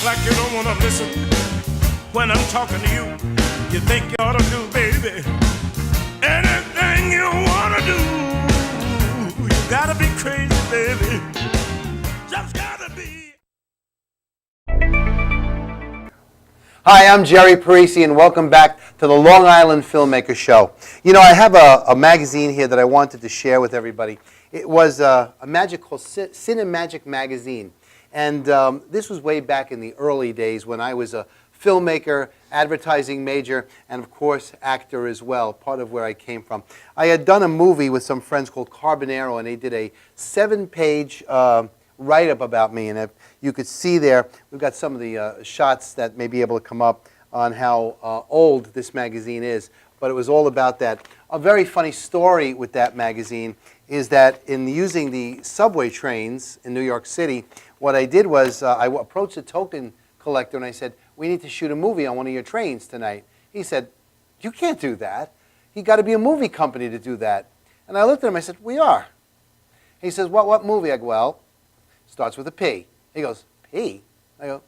Like you don't wanna listen when I'm talking to you. You think you ought to do, baby, anything you wanna do. You gotta be crazy, baby. Just gotta be. Hi, I'm Gerry Parisi, and welcome back to the Long Island Filmmaker Show. You know, I have a magazine here that I wanted to share with everybody. It was a magic called Cinemagic Magazine. And this was way back in the early days when I was a filmmaker, advertising major, and of course actor as well, part of where I came from. I had done a movie with some friends called Carbonero, and they did a 7-page write-up about me. And if you could see there, we've got some of the shots that may be able to come up on how old this magazine is. But it was all about that. A very funny story with that magazine is that in using the subway trains in New York City, what I did was I approached a token collector and I said, we need to shoot a movie on one of your trains tonight. He said, you can't do that. You got to be a movie company to do that. And I looked at him, I said, we are. He says, what movie? I go, well, starts with a P. He goes, P? I go,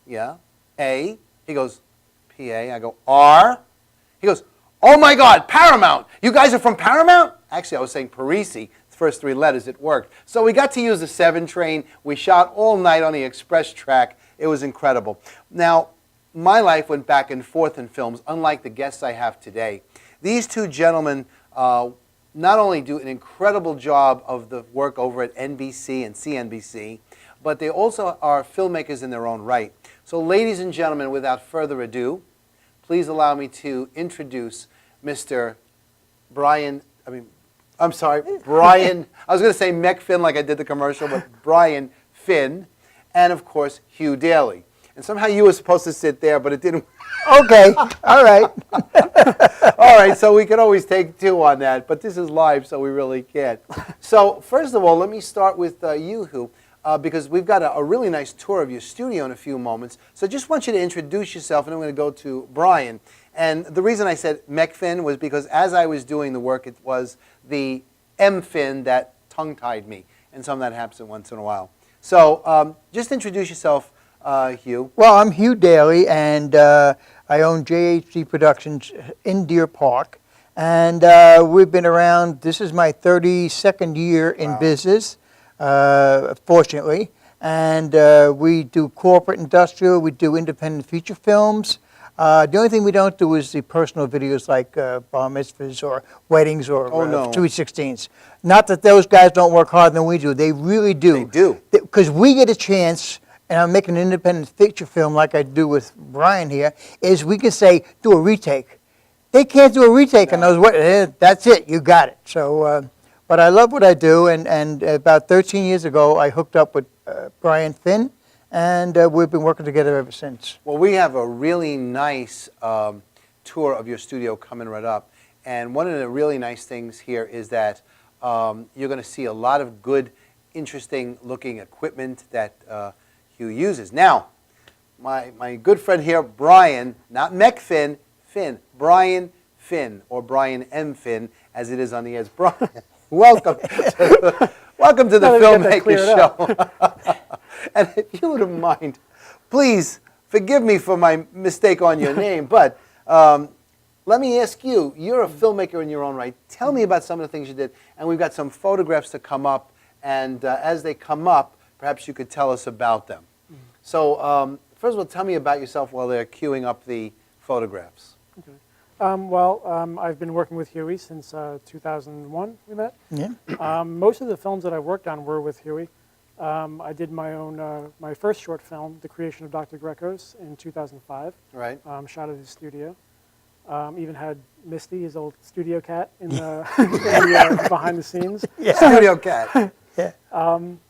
yeah. A? He goes, P-A. I go, R? He goes, oh my God, Paramount. You guys are from Paramount? Actually, I was saying Parisi. First 3 letters, it worked. So we got to use the 7 train. We shot all night on the express track. It was incredible. Now, my life went back and forth in films, unlike the guests I have today. These 2 gentlemen not only do an incredible job of the work over at NBC and CNBC, but they also are filmmakers in their own right. So ladies and gentlemen, without further ado, please allow me to introduce Mr. Brian, I was going to say Mech Finn like I did the commercial, but Brian Finn, and of course, Hugh Daly. And somehow you were supposed to sit there, but it didn't. Okay, all right. All right, so we could always take 2 on that, but this is live, so we really can't. So first of all, let me start with you, Hugh, because we've got a really nice tour of your studio in a few moments. So I just want you to introduce yourself, and I'm going to go to Brian. And the reason I said Mech Finn was because as I was doing the work, it was the M fin that tongue-tied me, and some of that happens once in a while. So just introduce yourself, Hugh. Well, I'm Hugh Daly, and I own JHD Productions in Deer Park, and we've been around. This is my 32nd year in business, fortunately, and we do corporate industrial, we do independent feature films. The only thing we don't do is the personal videos like bar mitzvahs or weddings or Sweet 16s. Not that those guys don't work harder than we do. They really do. They do. Because we get a chance, and I'm making an independent feature film like I do with Brian here, is we can say, do a retake. They can't do a retake on those. That's it. You got it. So, but I love what I do, and about 13 years ago, I hooked up with Brian Finn, and we've been working together ever since. Well, we have a really nice tour of your studio coming right up. And one of the really nice things here is that you're going to see a lot of good, interesting looking equipment that Hugh uses. Now, my good friend here, Brian, not Mech Finn, Finn, Brian Finn, or Brian M. Finn, as it is on the ads. Brian, welcome to the Filmmaker Show. And if you wouldn't mind, please forgive me for my mistake on your name, but let me ask you, you're a filmmaker in your own right. Tell me about some of the things you did, and we've got some photographs to come up, and as they come up, perhaps you could tell us about them. So first of all, tell me about yourself while they're queuing up the photographs. Okay. I've been working with Huey since 2001, we met. Yeah. Most of the films that I worked on were with Huey. I did my own, my first short film, The Creation of Dr. Greco's, in 2005. Right. Shot at his studio. Even had Misty, his old studio cat, in the, behind the scenes. Yeah. Studio cat. Yeah.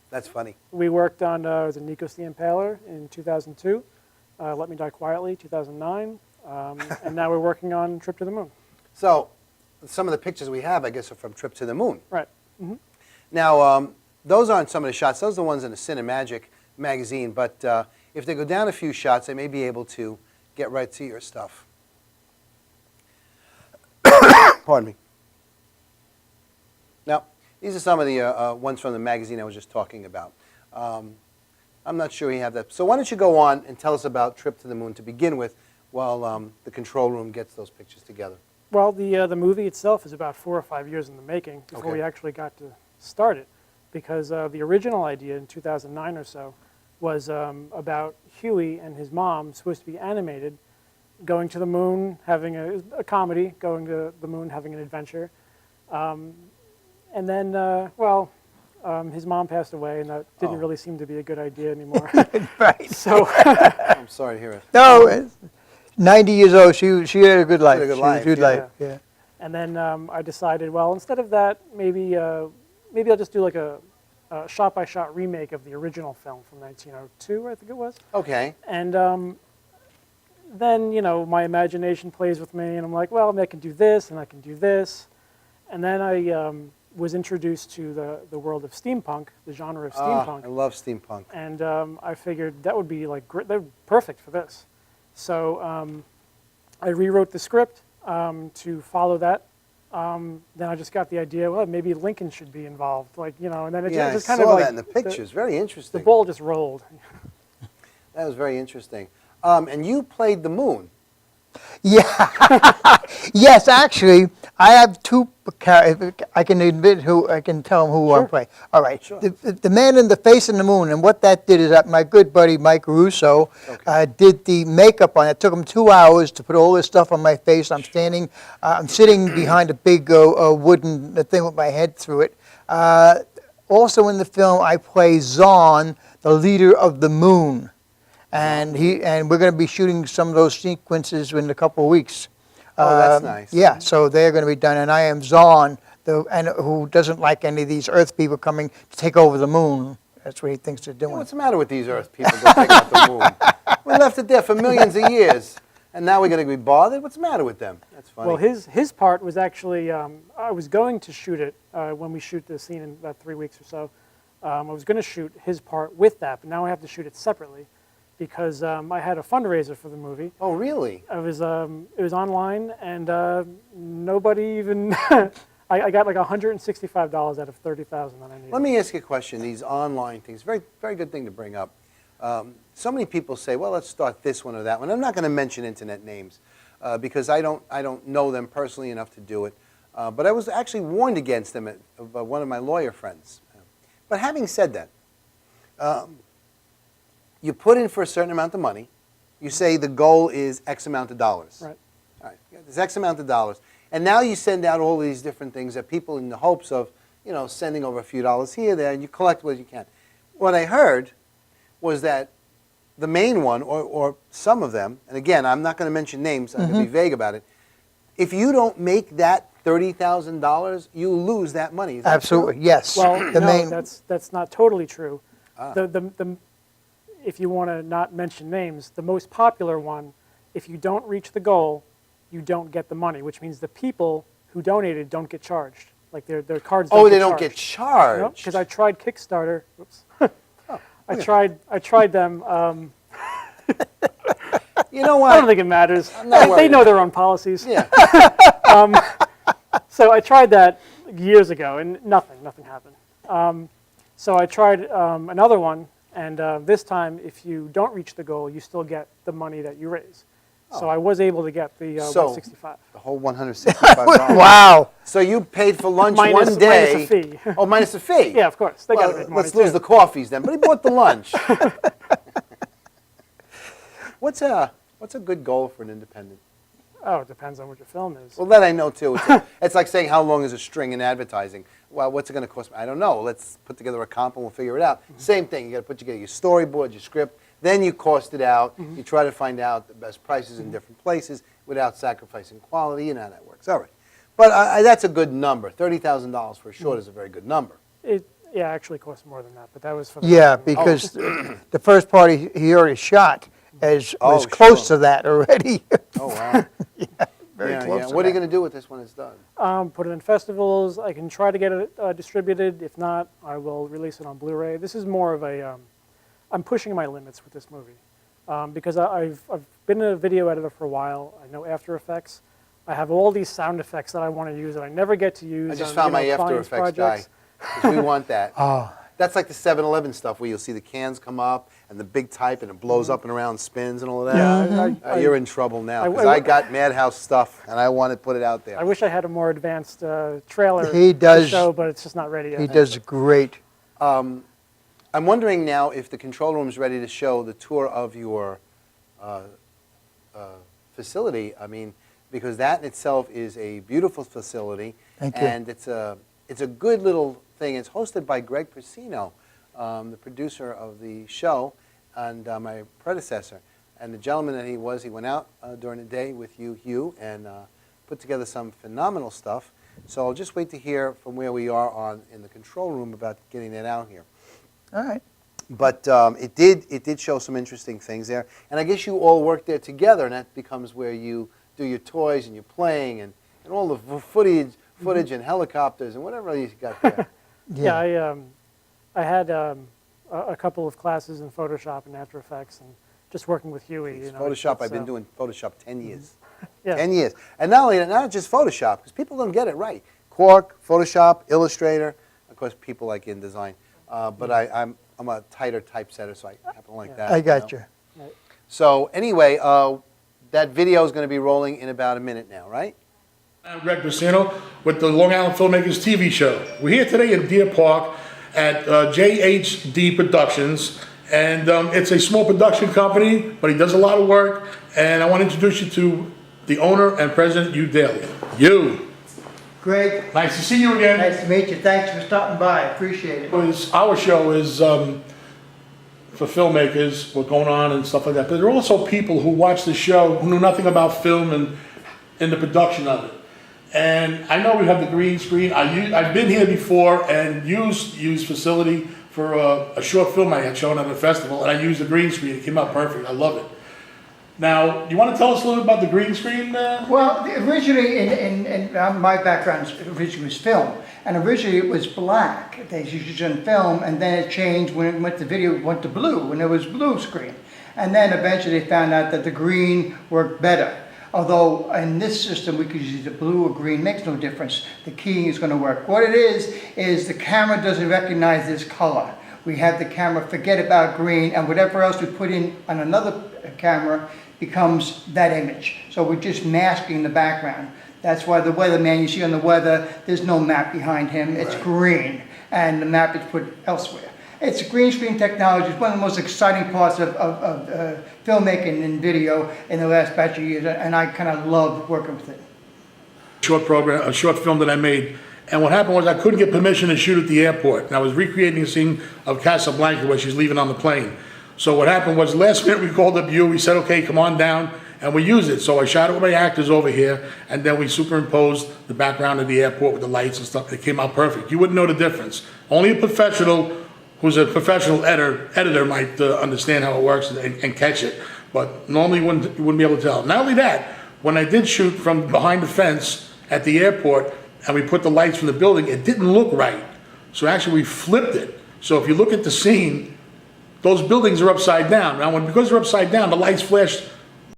That's funny. We worked on the Nikos the Impaler in 2002, Let Me Die Quietly, 2009, and now we're working on Trip to the Moon. So, some of the pictures we have, I guess, are from Trip to the Moon. Right. Now, those aren't some of the shots. Those are the ones in the Cinemagic magazine. But if they go down a few shots, they may be able to get right to your stuff. Pardon me. Now, these are some of the ones from the magazine I was just talking about. I'm not sure you have that. So why don't you go on and tell us about Trip to the Moon to begin with while the control room gets those pictures together. Well, the movie itself is about 4 or 5 years in the making before Okay. we actually got to start it, because the original idea in 2009 or so was about Huey and his mom, supposed to be animated, going to the moon, having a comedy, going to the moon, having an adventure. And then, his mom passed away, and that didn't really seem to be a good idea anymore. Right. So, I'm sorry to hear it. No, 90 years old, she had a good life. She had a good She life, had a yeah. life, yeah. and then I decided, well, instead of that, maybe I'll just do like a shot-by-shot remake of the original film from 1902, I think it was. Okay. And then, my imagination plays with me, and I'm like, well, I can do this, and I can do this. And then I was introduced to the world of steampunk, the genre of steampunk. I love steampunk. And I figured that would be perfect for this. So I rewrote the script to follow that. Then I just got the idea, well, maybe Lincoln should be involved, and then it Yeah, just I kind saw of like that in the pictures. Very interesting. the ball just rolled. That was very interesting. And you played the moon. Yeah. Yes, actually, I have two characters. I can admit who, I can tell them who I'm playing. All right. Sure. The man in the face in the moon, and what that did is that my good buddy Mike Russo did the makeup on it. It took him 2 hours to put all this stuff on my face. I'm sitting behind a big wooden thing with my head through it. Also in the film, I play Zahn, the leader of the moon. And we're going to be shooting some of those sequences in a couple of weeks. Oh, that's nice. Yeah, so they're going to be done, and I am Zahn, who doesn't like any of these Earth people coming to take over the moon. That's what he thinks they're doing. What's the matter with these Earth people that take out the moon? We left it there for millions of years, and now we're going to be bothered? What's the matter with them? That's funny. Well, his part was actually, I was going to shoot it when we shoot the scene in about 3 weeks or so. I was going to shoot his part with that, but now I have to shoot it separately, because I had a fundraiser for the movie. Oh, really? It was online, and nobody even. I got like $165 out of $30,000 that I needed. Let me ask you a question. These online things, very, very good thing to bring up. So many people say, well, let's start this one or that one. I'm not going to mention internet names because I don't know them personally enough to do it. But I was actually warned against them by one of my lawyer friends. But having said that, you put in for a certain amount of money. You say the goal is X amount of dollars. Right. All right. There's X amount of dollars. And now you send out all these different things that people in the hopes of, sending over a few dollars here, there, and you collect what you can. What I heard was that the main one, or some of them, and again, I'm not going to mention names, I'm going to be vague about it, if you don't make that $30,000, you lose that money. Is that Absolutely, true? yes. Well, The no, main- that's not totally true. Ah. If you want to not mention names, the most popular one, if you don't reach the goal, you don't get the money, which means the people who donated don't get charged. Like their cards don't Oh, get they don't get charged. Because I tried Kickstarter. Oops. I tried them. You know I don't what? think it matters. I'm not They worried. know their own policies. Yeah. So I tried that years ago, and nothing happened. So I tried another one, and this time, if you don't reach the goal, you still get the money that you raise. So I was able to get the So- 165. The whole $165. Wow. So you paid for lunch Minus- one day. minus a fee. Oh, minus a fee. Yeah, of course. They got Well, to make money let's lose too. the coffees then. But he bought the lunch. What's a good goal for an independent? Oh, it depends on what your film is. Well, that I know too. It's like saying how long is a string in advertising? Well, what's it going to cost me? I don't know. Let's put together a comp and we'll figure it out. Same thing. You got to put together your storyboard, your script. Then you cost it out. You try to find out the best prices in different places without sacrificing quality. You know how that works. All right. But that's a good number. $30,000 for a short is a very good number. It actually cost more than that, but that was for the Yeah, movie. because the first part he already shot was Oh, close sure. to that already. Oh, wow. Very close yeah. to What are you that. going to do with this when it's done? Put it in festivals. I can try to get it distributed. If not, I will release it on Blu-ray. This is more of a, I'm pushing my limits with this movie. Because I've been a video editor for a while. I know After Effects. I have all these sound effects that I want to use that I never get to use. I just on, found my After clients' Effects projects. guy. 'Cause we want that. Oh, That's like the 7-Eleven stuff where you'll see the cans come up and the big type and it blows up and around, spins and all of that. Yeah, You're in trouble now because I- I got Madhouse stuff and I want to put it out there. I wish I had a more advanced trailer He does- to show, but it's just not ready yet. he does great. I'm wondering now if the control room is ready to show the tour of your facility. I mean, because that in itself is a beautiful facility. Thank you. And it's a good little thing. It's hosted by Greg Persino, the producer of the show, and my predecessor. And the gentleman that he went out during the day with you, Hugh, and put together some phenomenal stuff. So I'll just wait to hear from where we are in the control room about getting that out here. All right. But it did show some interesting things there. And I guess you all work there together, and that becomes where you do your toys and you're playing and all the footage and helicopters and whatever you got there. Yeah, I had a couple of classes in Photoshop and After Effects, and just working with Huey. It's You know, Photoshop, it's, I've been doing Photoshop 10 years. Yeah. 10 years. And not only that, not just Photoshop, because people don't get it right. Quark, Photoshop, Illustrator, of course, people like InDesign. But I'm a tighter typesetter, so I happen to like that. I got you. Right. So anyway, that video is going to be rolling in about a minute now, right? I'm Greg Persino with the Long Island Filmmakers TV show. We're here today in Deer Park at JHD Productions, and it's a small production company, but he does a lot of work, and I want to introduce you to the owner and president, Hugh Daly. Hugh, Greg, nice to see you again. nice to meet you. Thanks for stopping by. Appreciate it. Our show is for filmmakers, what's going on and stuff like that, but there are also people who watch the show who knew nothing about film and the production of it. And I know we have the green screen. I've been here before and used facility for a short film I had shown at a festival, and I used the green screen. It came out perfect. I love it. Now, you want to tell us a little bit about the green screen? Well, originally, in my background originally was film, and originally it was black. They used it in film, and then it changed when it went to video. It went to blue, and it was blue screen. And then eventually they found out that the green worked better. Although in this system we could use the blue or green, makes no difference. The keying is going to work. What it is the camera doesn't recognize this color. We have the camera forget about green, and whatever else we put in on another camera becomes that image. So we're just masking the background. That's why the weatherman, you see on the weather, there's no map behind him. It's green, and the map is put elsewhere. It's green screen technology. It's one of the most exciting parts of filmmaking and video in the last batch of years, and I kind of love working with it. A short film that I made. And what happened was I couldn't get permission to shoot at the airport. And I was recreating a scene of Casablanca where she's leaving on the plane. So what happened was last minute we called up you, we said, okay, come on down, and we used it. So I shot it with my actors over here, and then we superimposed the background of the airport with the lights and stuff. It came out perfect. You wouldn't know the difference. Only a professional who's a professional editor might understand how it works and catch it. But normally you wouldn't be able to tell. Not only that, when I did shoot from behind the fence at the airport, and we put the lights from the building, it didn't look right. So actually we flipped it. So if you look at the scene, those buildings are upside down. Now, because they're upside down, the lights flash,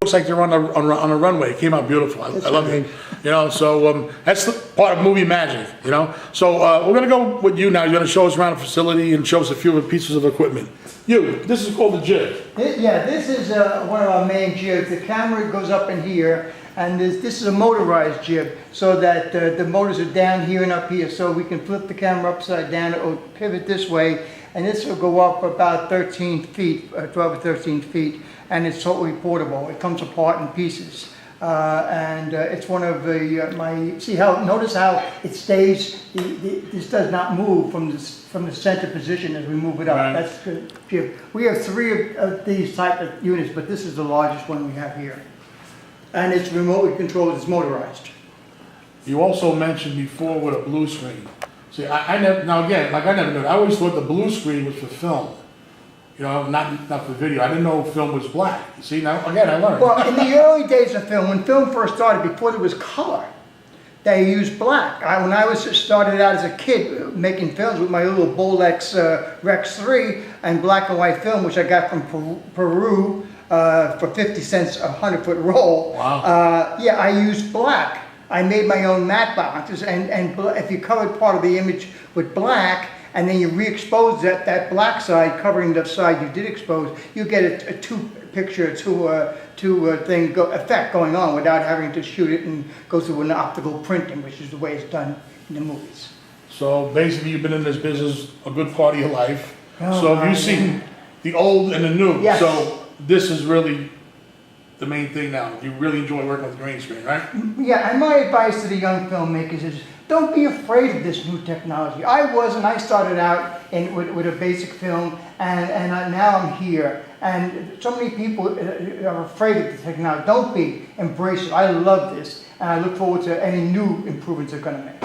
looks like they're on a runway. It came out beautiful. I love it. You know, so that's the part of movie magic, you know. So we're gonna go with you now. You're gonna show us around the facility and show us a few of the pieces of equipment. This is called the jig. Yeah, this is one of our main jigs. The camera goes up in here, and this is a motorized jib, so that the motors are down here and up here, so we can flip the camera upside down or pivot this way, and this will go up about 13 feet, 12 or 13 feet, and it's totally portable. It comes apart in pieces. And it's one of the, notice how it stays, this does not move from the center position as we move it up. Right. That's the jib. We have 3 of these type of units, but this is the largest one we have here. And it's remotely controlled, it's motorized. You also mentioned before with a blue screen. See, I never, now again, like I never knew, I always thought the blue screen was for film. You know, not for video. I didn't know film was black. See, now, again, I learned. Well, in the early days of film, when film first started, before there was color, they used black. When I started out as a kid making films with my little Bolex Rex 3 and black and white film, which I got from Peru for 50 cents a 100-foot roll. Wow. Yeah, I used black. I made my own matte balances, and if you covered part of the image with black, and then you re-expose that black side, covering the side you did expose, you get a two-picture, two-thing effect going on without having to shoot it and go through an optical printing, which is the way it's done in the movies. So basically, you've been in this business a good part of your life. Oh, So have you seen the old and the new? Yes. So this is really the main thing now. You really enjoy working with green screen, right? Yeah, and my advice to the young filmmakers is don't be afraid of this new technology. I was, and I started out with a basic film, and now I'm here. And so many people are afraid of the technology. Don't be. Embrace it. I love this, and I look forward to any new improvements they're going to make.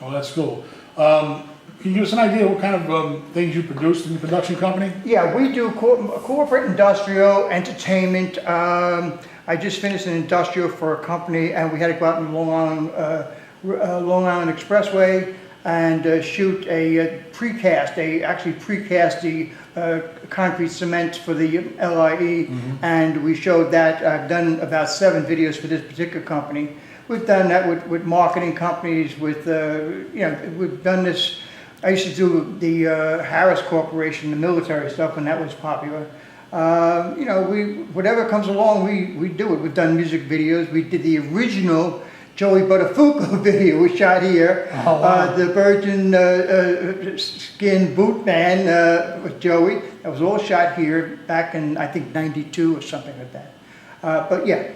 Oh, that's cool. Can you give us an idea what kind of things you produce in your production company? Yeah, we do corporate, industrial, entertainment. I just finished an industrial for a company, and we had to go out in Long Island Expressway and shoot a precast. They actually precast the concrete cement for the LIE, and we showed that. I've done about 7 videos for this particular company. We've done that with marketing companies, with, we've done this. I used to do the Harris Corporation, the military stuff, when that was popular. Whatever comes along, we do it. We've done music videos. We did the original Joey Buttafuoco video we shot here. Oh, wow. The virgin skin boot man with Joey. That was all shot here back in, I think, '92 or something like that. But yeah,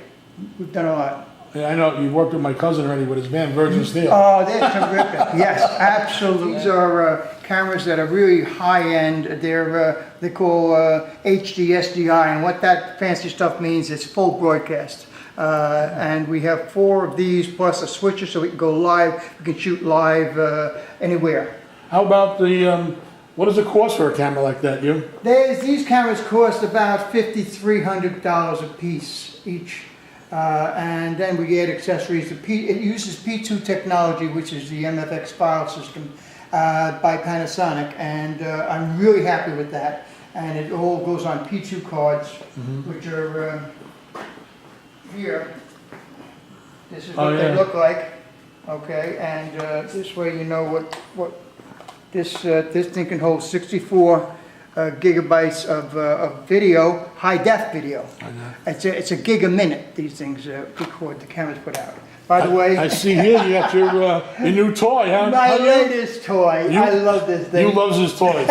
we've done a lot. Yeah, I know you've worked with my cousin already with his band Virgin Steel. Oh, they're terrific. Yes, absolutely. These are cameras that are really high-end. They call HD SDI, and what that fancy stuff means is full broadcast. And we have 4 of these plus a switcher, so we can go live. We can shoot live anywhere. How about what does it cost for a camera like that, you? These cameras cost about $5,300 a piece each. And then we get accessories. It uses P2 technology, which is the MFX file system by Panasonic, and I'm really happy with that. And it all goes on P2 cards, which are here. This is what they look like. Okay, and this way you know what this thing can hold 64 gigabytes of video, high-def video. It's a gig a minute, these things record, the cameras put out. By the way... I see here you got your new toy, huh? My latest toy. I love this thing. You loves his toys.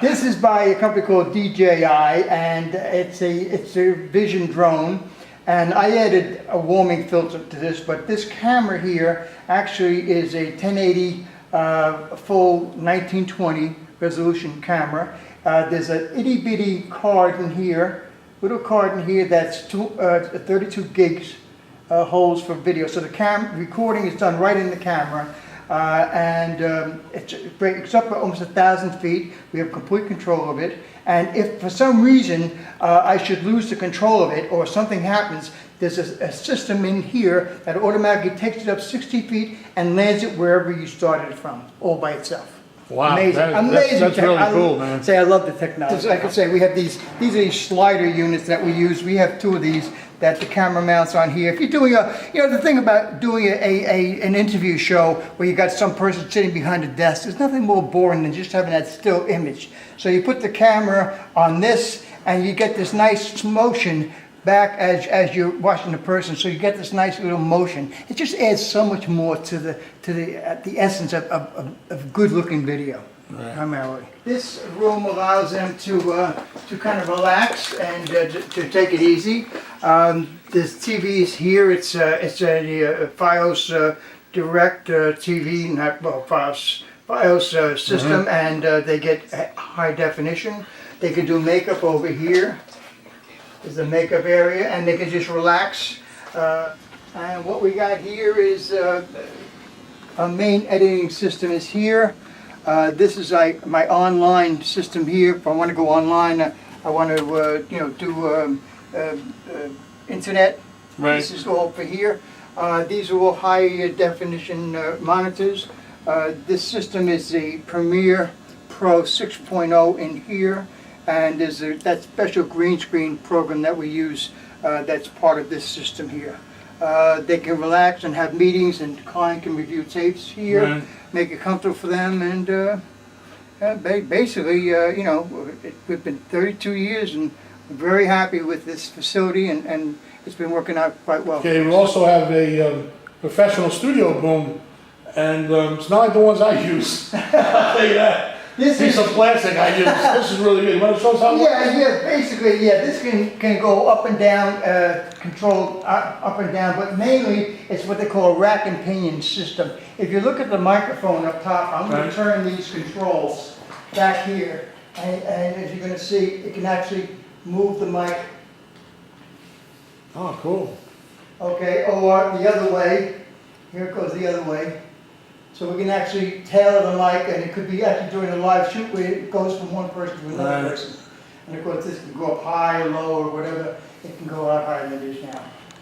This is by a company called DJI, and it's a vision drone. And I added a warming filter to this, but this camera here actually is a 1080 full 1920 resolution camera. There's an itty-bitty card in here, little card in here that's 32 gigs holds for video. So the recording is done right in the camera, and it's up almost 1,000 feet. We have complete control of it. And if for some reason I should lose the control of it or something happens, there's a system in here that automatically takes it up 60 feet and lands it wherever you started from, all by itself. Wow, amazing, amazing. That's really cool, man. I love the technology. Like I say, we have these are these slider units that we use. We have 2 of these that the camera mounts on here. If you're doing the thing about doing an interview show where you got some person sitting behind a desk, there's nothing more boring than just having that still image. So you put the camera on this, and you get this nice motion back as you're watching the person, so you get this nice little motion. It just adds so much more to the essence of good-looking video, primarily. This room allows them to kind of relax and to take it easy. This TV is here. It's a Fios Direct TV, Fios system, and they get high definition. They can do makeup over here. Is the makeup area, and they can just relax. And what we got here is a main editing system is here. This is my online system here. If I want to go online, I want to do internet. Right. This is all for here. These are all high definition monitors. This system is the Premiere Pro 6.0 in here, and there's that special green screen program that we use that's part of this system here. They can relax and have meetings, and the client can review tapes here, Right. make it comfortable for them, and basically, we've been 32 years, and we're very happy with this facility, and it's been working out quite well. Okay, we also have a professional studio boom, and it's not like the ones I use. I'll tell you that. This Piece of is, plastic I use. This is really good. You want to show us how it works? basically, this can go up and down, controlled up and down, but mainly it's what they call a rack and pinion system. If you look at the microphone up top, I'm going Right. to turn these controls back here, and as you're going to see, it can actually move the mic, Oh, cool. okay, or the other way. Here it goes the other way. So we can actually tailor the mic, and it could be actually during a live shoot where it goes from one person to another Right. person. And of course, this can go up high or low or whatever. It can go out higher than it is now.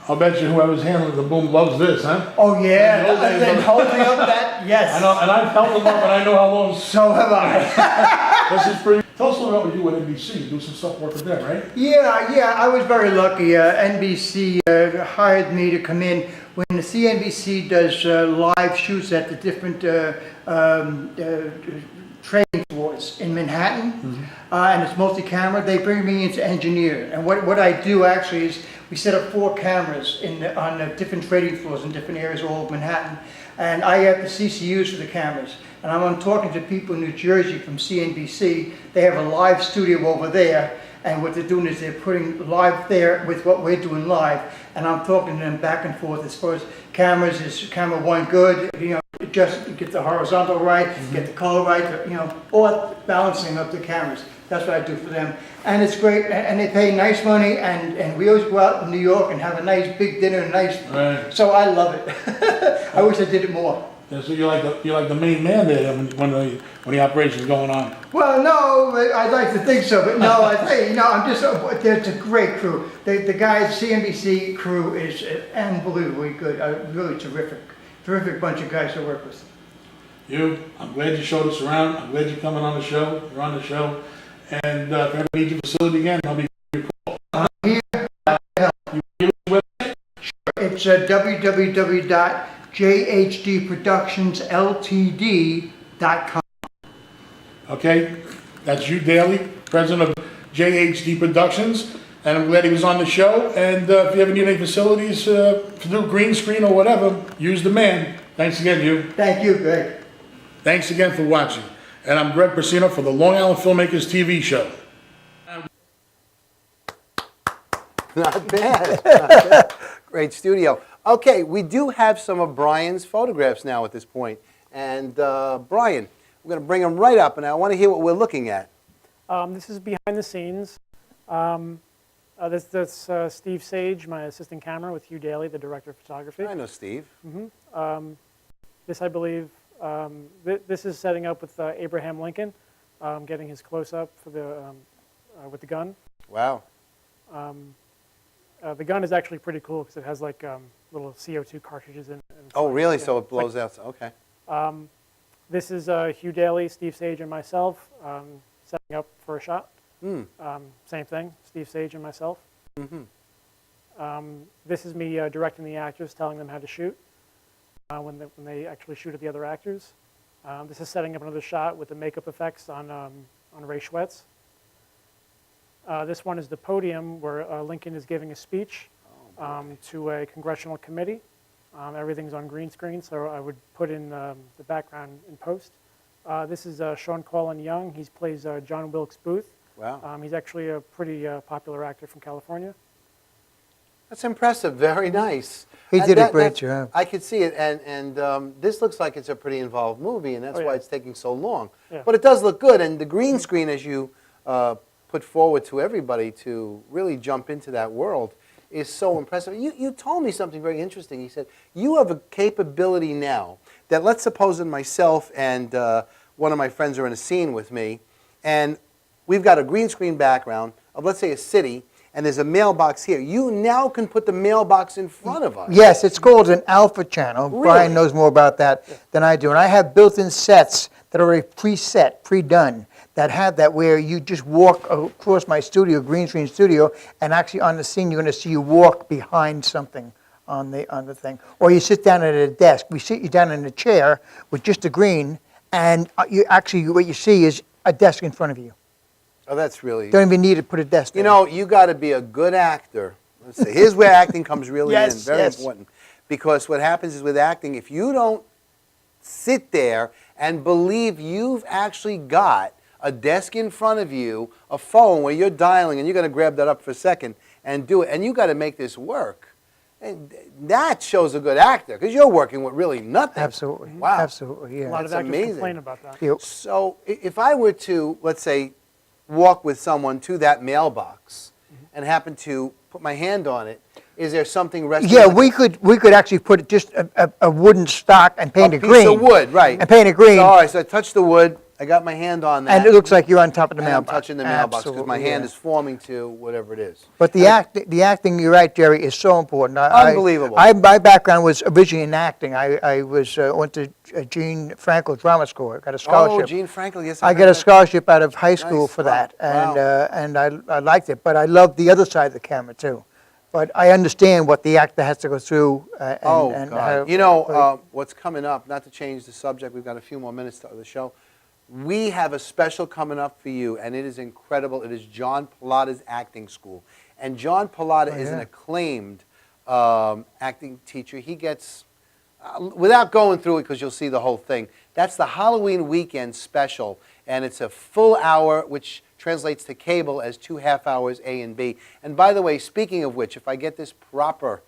I'll bet you whoever's handling the boom loves this, huh? Oh yeah, In the old days, and holding up that, yes. I know, and I've held them up, and I know how long. So have I. This is pretty. Tell us a little about what you do at NBC. Do some stuff work with them, right? Yeah, I was very lucky. NBC hired me to come in when the CNBC does live shoots at the different trading floors in Manhattan, and it's mostly camera. They bring me in to engineer, and what I do actually is we set up 4 cameras on the different trading floors in different areas all of Manhattan, and I have the CCUs for the cameras. And I'm talking to people in New Jersey from CNBC. They have a live studio over there, and what they're doing is they're putting live there with what we're doing live, and I'm talking to them back and forth as far as cameras. Is camera 1 good? Just get the horizontal right, get the color right, all balancing up the cameras. That's what I do for them, and it's great. And they pay nice money, and we always go out in New York and have a nice big dinner, Right. So I love it. I wish I did it more. Yeah, so you're like the main man there when the operation's going on. Well, no, I'd like to think so, but no, I think, I'm just, it's a great crew. The guys, CNBC crew is unbelievably good, really terrific bunch of guys to work with. I'm glad you showed us around. I'm glad you're coming on the show. You're on the show. And if ever need your facility again, I'll be It's www.jhdproductionsltd.com. okay. That's you, Daly, president of JHD Productions. And I'm glad he was on the show. And if you ever need any facilities to do green screen or whatever, use the man. Thanks again, you. Thank you, Greg. Thanks again for watching. And I'm Greg Persino for the Long Island Filmmakers TV show. Not bad. Great studio. Okay, we do have some of Brian's photographs now at this point. And Brian, we're going to bring them right up, and I want to hear what we're looking at. This is behind the scenes. That's Steve Sage, my assistant camera, with Hugh Daly, the director of photography. I know Steve. This, I believe, this is setting up with Abraham Lincoln, getting his close-up for with the gun. Wow. The gun is actually pretty cool because it has like little CO2 cartridges in it. Oh, really? Yeah. So it blows out. Okay. This is Hugh Daly, Steve Sage, and myself setting up for a shot. Same thing, Steve Sage and myself. This is me directing the actors, telling them how to shoot when they actually shoot at the other actors. This is setting up another shot with the makeup effects on Ray Schwetz. This one is the podium where Lincoln is giving a speech to a congressional committee. Everything's on green screen, so I would put in the background in post. This is Sean Colin Young. He plays John Wilkes Booth. Wow. He's actually a pretty popular actor from California. That's impressive. Very nice. He did a great job. I could see it, and this looks like it's a pretty involved movie, and that's Oh, yeah. why it's taking so long. Yeah. But it does look good, and the green screen, as you put forward to everybody to really jump into that world, is so impressive. You told me something very interesting. You said, you have a capability now that, let's suppose in myself and one of my friends are in a scene with me, and we've got a green screen background of, let's say, a city, and there's a mailbox here. You now can put the mailbox in front of us. Yes, it's called an alpha channel. Really? Brian knows more about that than I do. And I have built-in sets that are already preset, pre-done, that have that where you just walk across my studio, green screen studio, and actually on the scene you're going to see you walk behind something on the thing. Or you sit down at a desk. We sit you down in a chair with just a green, and you actually what you see is a desk in front of you. Oh, that's really... Don't even need to put a desk there. You know, you got to be a good actor. Let's see. Here's where acting comes really in. Yes, Very yes. important. Because what happens is with acting, if you don't sit there and believe you've actually got a desk in front of you, a phone where you're dialing, and you're going to grab that up for a second and do it, and you got to make this work. And that shows a good actor, because you're working with really nothing. Absolutely. Wow. Absolutely, yeah. A lot of That's actors amazing. complain about that. Yep. So if I were to, let's say, walk with someone to that mailbox and happen to put my hand on it, is there something resting? Yeah, on it? we could actually put just a wooden stock and paint it piece green. of wood, right? And paint it green, So, all right, so I touched the wood. I got my hand on that. and it looks like you're on top of the and I'm mailbox. touching the mailbox because my Absolutely, hand yeah. is forming to whatever it is. But the acting, you're right, Jerry, is so important. Unbelievable. My background was originally in acting. I went to Gene Frankel Drama School. I got a scholarship. Oh, Gene Frankel, yes. I heard got a that. scholarship out of high school Nice. for Wow. that, and Wow. and I liked it. But I loved the other side of the camera too. But I understand what the actor has to go through. And, Oh, and God. how- You know, what's coming up, not to change the subject, we've got a few more minutes to the show. We have a special coming up for you, and it is incredible. It is John Pallotta's acting school. And John Pallotta is an yeah. acclaimed acting teacher. He gets, without going through it because you'll see the whole thing, that's the Halloween weekend special, and it's a full hour, which translates to cable as 2 half hours A and B. And by the way, speaking of which, if I get this proper,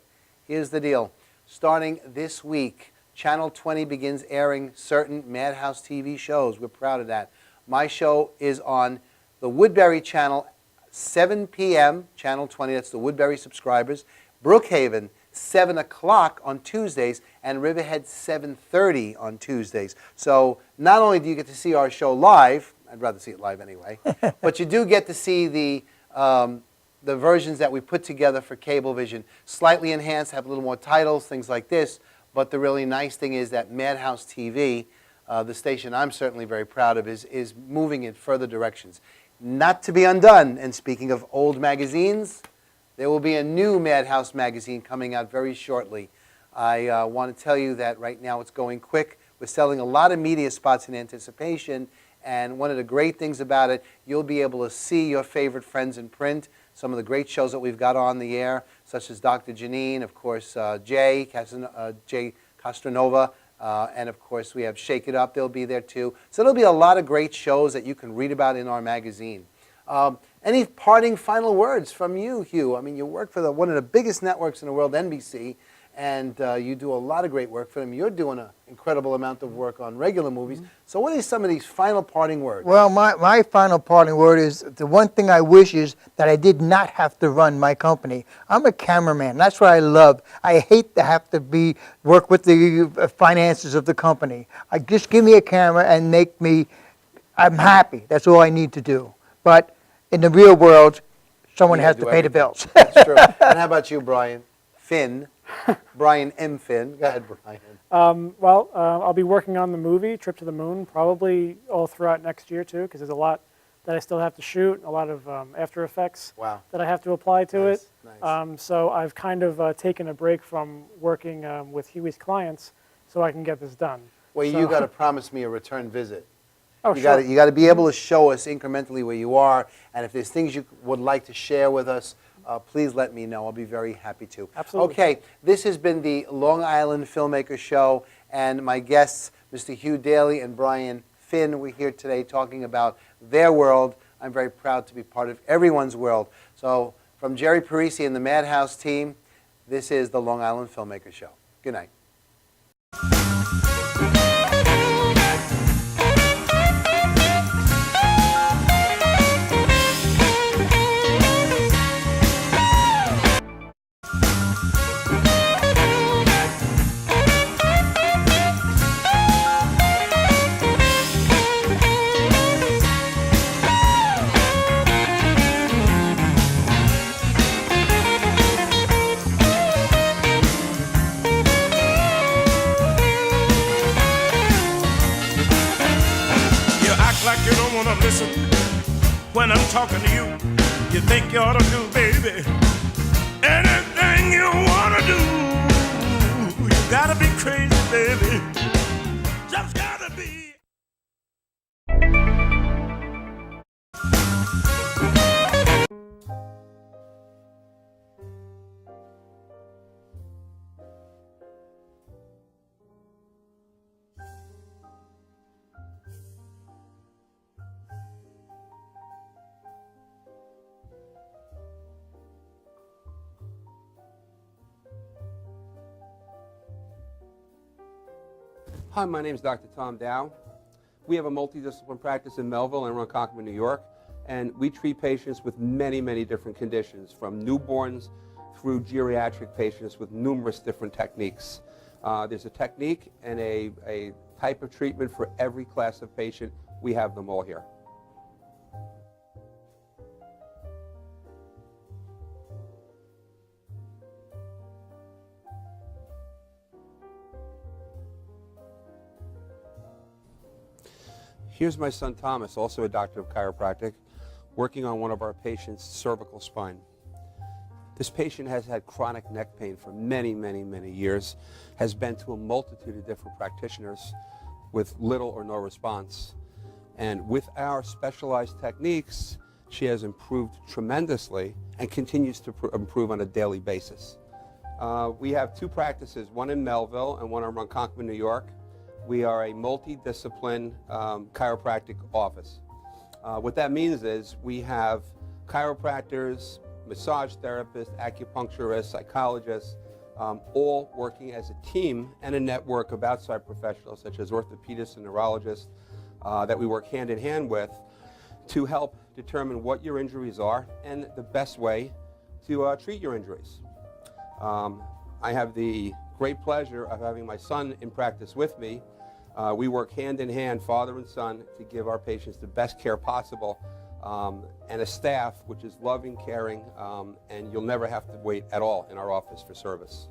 here's the deal. Starting this week, Channel 20 begins airing certain Madhouse TV shows. We're proud of that. My show is on the Woodbury Channel, 7 p.m., Channel 20, that's the Woodbury subscribers. Brookhaven, 7 o'clock on Tuesdays, and Riverhead, 7:30 on Tuesdays. So not only do you get to see our show live, I'd rather see it live anyway, but you do get to see the versions that we put together for Cablevision. Slightly enhanced, have a little more titles, things like this. But the really nice thing is that Madhouse TV, the station I'm certainly very proud of, is moving in further directions. Not to be undone, and speaking of old magazines, there will be a new Madhouse magazine coming out very shortly. I want to tell you that right now it's going quick. We're selling a lot of media spots in anticipation, and one of the great things about it, you'll be able to see your favorite friends in print, some of the great shows that we've got on the air, such as Dr. Janine, of course, Jay Castronova, and of course we have Shake It Up, they'll be there too. So there'll be a lot of great shows that you can read about in our magazine. Any parting final words from you, Hugh? I mean, you work for one of the biggest networks in the world, NBC, and you do a lot of great work for them. You're doing an incredible amount of work on regular movies. So what are some of these final parting words? Well, my final parting word is the one thing I wish is that I did not have to run my company. I'm a cameraman. That's what I love. I hate to have to work with the finances of the company. Just give me a camera and I'm happy. That's all I need to do. But in the real world, someone You has do to pay the everything. bills. That's true. And how about you, Brian? Finn. Brian M. Finn. Go ahead, Brian. I'll be working on the movie, Trip to the Moon, probably all throughout next year, too, because there's a lot that I still have to shoot, a lot of After Effects Wow. that I have to apply to Nice, it. nice. So I've kind of taken a break from working with Huey's clients so I can get this done. Well, you got to promise me a return visit. Oh, You sure. got to be able to show us incrementally where you are, and if there's things you would like to share with us, please let me know. I'll be very happy to. Absolutely. Okay, this has been the Long Island Filmmaker Show, and my guests, Mr. Hugh Daly and Brian Finn, we're here today talking about their world. I'm very proud to be part of everyone's world. So from Gerry Parisi and the Madhouse team, this is the Long Island Filmmaker Show. Good night. when I'm talking to you. You think you ought to do, baby, anything you want to do. You gotta be crazy, baby. Just gotta be. Hi, my name is Dr. Tom Dow. We have a multidisciplinary practice in Melville and Ronkonkoma, New York, and we treat patients with many, many different conditions, from newborns through geriatric patients with numerous different techniques. There's a technique and a type of treatment for every class of patient. We have them all here. Here's my son Thomas, also a doctor of chiropractic, working on one of our patients' cervical spine. This patient has had chronic neck pain for many, many, many years, has been to a multitude of different practitioners with little or no response. And with our specialized techniques, she has improved tremendously and continues to improve on a daily basis. We have two practices, one in Melville and one in Ronkonkoma, New York. We are a multidiscipline chiropractic office. What that means is we have chiropractors, massage therapists, acupuncturists, psychologists, all working as a team and a network of outside professionals such as orthopedists and neurologists that we work hand in hand with to help determine what your injuries are and the best way to treat your injuries. I have the great pleasure of having my son in practice with me. We work hand in hand, father and son, to give our patients the best care possible, and a staff which is loving, caring, and you'll never have to wait at all in our office for service.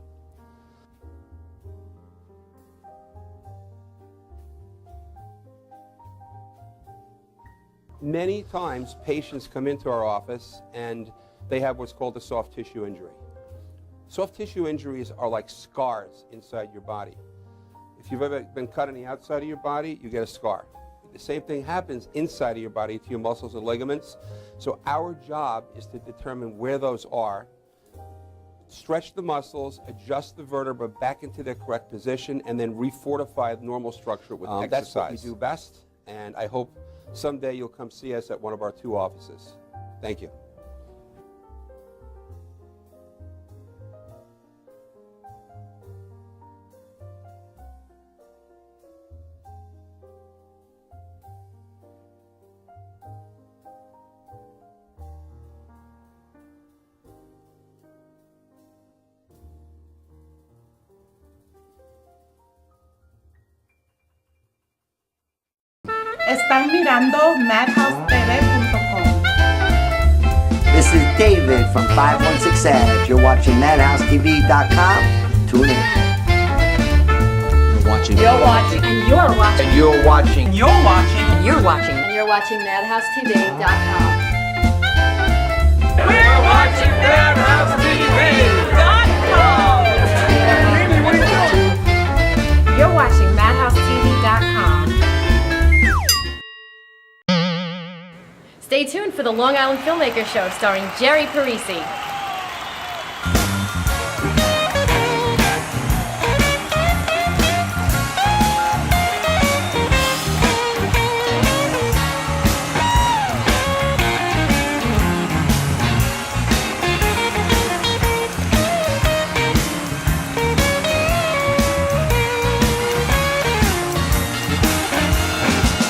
Many times patients come into our office and they have what's called a soft tissue injury. Soft tissue injuries are like scars inside your body. If you've ever been cut on the outside of your body, you get a scar. The same thing happens inside of your body to your muscles and ligaments. So our job is to determine where those are, stretch the muscles, adjust the vertebra back into their correct position, and then refortify the normal structure with exercise. That's what we do best, and I hope someday you'll come see us at one of our two offices. Thank you. Están mirando madhousetv.com. This is David from 516 Edge. You're watching madhousetv.com. Tune in. You're watching. And you're watching. And you're watching. And you're watching. And you're watching. And you're watching madhousetv.com. We're watching madhousetv.com. You're watching madhousetv.com. Stay tuned for the Long Island Filmmaker Show starring Gerry Parisi.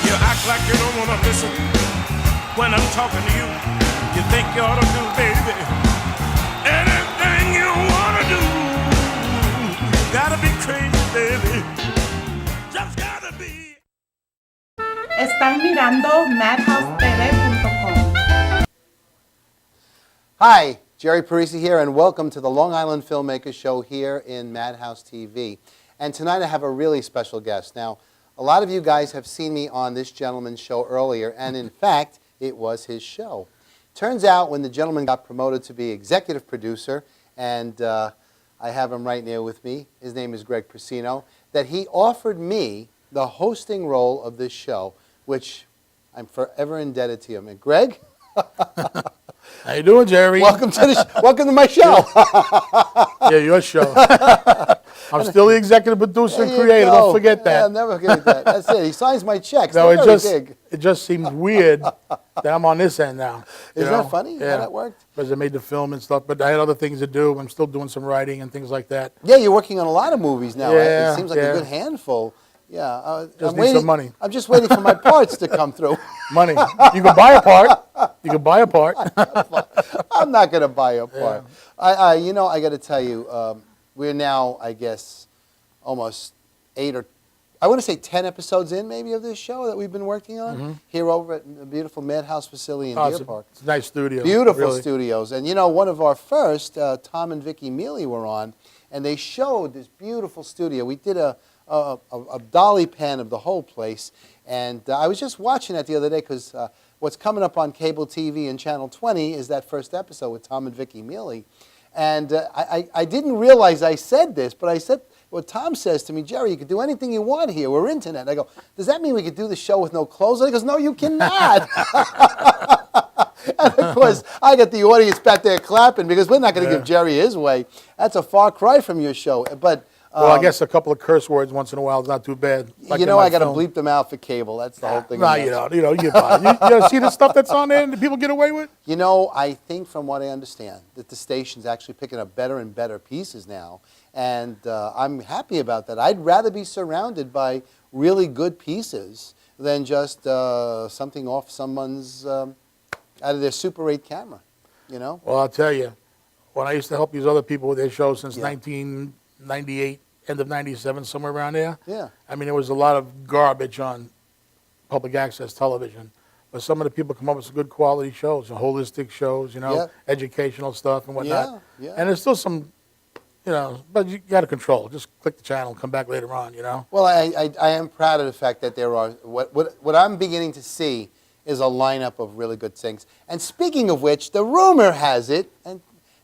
You act like you don't wanna listen when I'm talking to you. You think you ought to do, baby, anything you wanna do. You gotta be crazy, baby. Just gotta be. Están mirando madhousetv.com. Hi, Gerry Parisi here, and welcome to the Long Island Filmmaker Show here in Madhouse TV. And tonight I have a really special guest. Now, a lot of you guys have seen me on this gentleman's show earlier, and in fact, it was his show. Turns out when the gentleman got promoted to be executive producer, and I have him right now with me, his name is Greg Persino, that he offered me the hosting role of this show, which I'm forever indebted to him. And Greg? How you doing, Jerry? Welcome to my show. Yeah, your show. I'm still the executive producer and There you creator. go. Don't forget Yeah, that. I'll never forget that. That's it. He signs my checks. No, They're very big. it just seems weird that I'm on this end now. Is you that know? funny how that worked? Because I made the film and stuff, but I had other things to do. I'm still doing some writing and things like that. Yeah, you're working on a lot of movies now. Yeah, It seems like yeah. a good handful. Yeah. Just I'm need waiting, some money. I'm just waiting for my parts to come through. Money. You can buy a part. You can buy a part. I'm not going to buy a part. I got to tell you, we're now, I guess, almost 8 or, I want to say 10 episodes in maybe of this show that we've been working on here over at the beautiful Madhouse facility in Deer Park. It's a nice studio. Beautiful really. studios. And one of our first, Tom and Vicki Mealy were on, and they showed this beautiful studio. We did a dolly pan of the whole place, and I was just watching that the other day because what's coming up on cable TV and Channel 20 is that first episode with Tom and Vicki Mealy. And I didn't realize I said this, but I said, well, Tom says to me, Jerry, you can do anything you want here. We're internet. I go, does that mean we could do the show with no clothes? And he goes, no, you cannot. And of course, I got the audience back there clapping because we're not going to give Jerry his way. That's a far cry from your show. But Well, I guess a couple of curse words once in a while is not too bad. Like I got to bleep them out for cable. That's the whole thing. No, you don't. You get by. You see the stuff that's on there and the people get away with? I think from what I understand that the station's actually picking up better and better pieces now. And I'm happy about that. I'd rather be surrounded by really good pieces than just something off someone's, out of their Super 8 camera, Well, I'll tell you, when I used to help these other people with their shows since 1998, end of 97, somewhere around there. Yeah. I mean, there was a lot of garbage on public access television. But some of the people come up with some good quality shows, holistic shows, educational stuff and whatnot. Yeah. And there's still some, but you got to control. Just click the channel and come back later on, Well, I am proud of the fact that there are, what I'm beginning to see is a lineup of really good things. And speaking of which, the rumor has it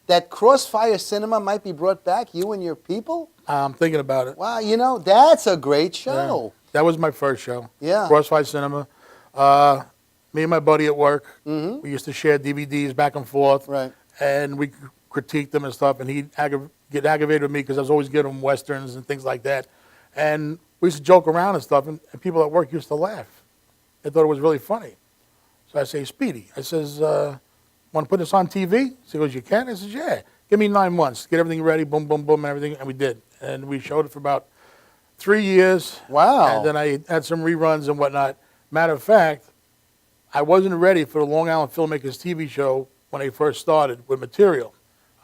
that Crossfire Cinema might be brought back, you and your people? I'm thinking about it. Wow, that's a great show. Yeah. That was my first show. Yeah. Crossfire Cinema. Me and my buddy at work, we used to share DVDs back and forth. Right. And we critiqued them and stuff, and he'd get aggravated with me because I was always giving him Westerns and things like that. And we used to joke around and stuff, and people at work used to laugh. They thought it was really funny. So I say, Speedy, I says, want to put this on TV? He goes, you can? I says, yeah. Give me 9 months. Get everything ready, boom, boom, boom, and everything. And we did. And we showed it for about 3 years. Wow. And then I had some reruns and whatnot. Matter of fact, I wasn't ready for the Long Island Filmmakers TV show when I first started with material.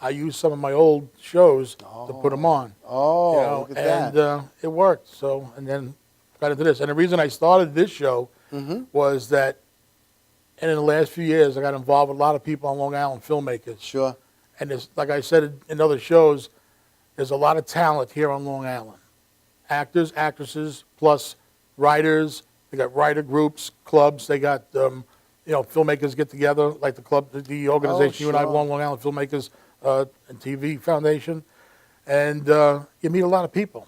I used some of my old shows to put them on. Oh, look at that. And it worked. So, and then got into this. And the reason I started this show was that, and in the last few years, I got involved with a lot of people on Long Island filmmakers. Sure. And there's, like I said in other shows, there's a lot of talent here on Long Island. Actors, actresses, plus writers. They got writer groups, clubs. They got, filmmakers get together, like the club, the organization you and I belong, Long Island Filmmakers and TV Foundation. And you meet a lot of people.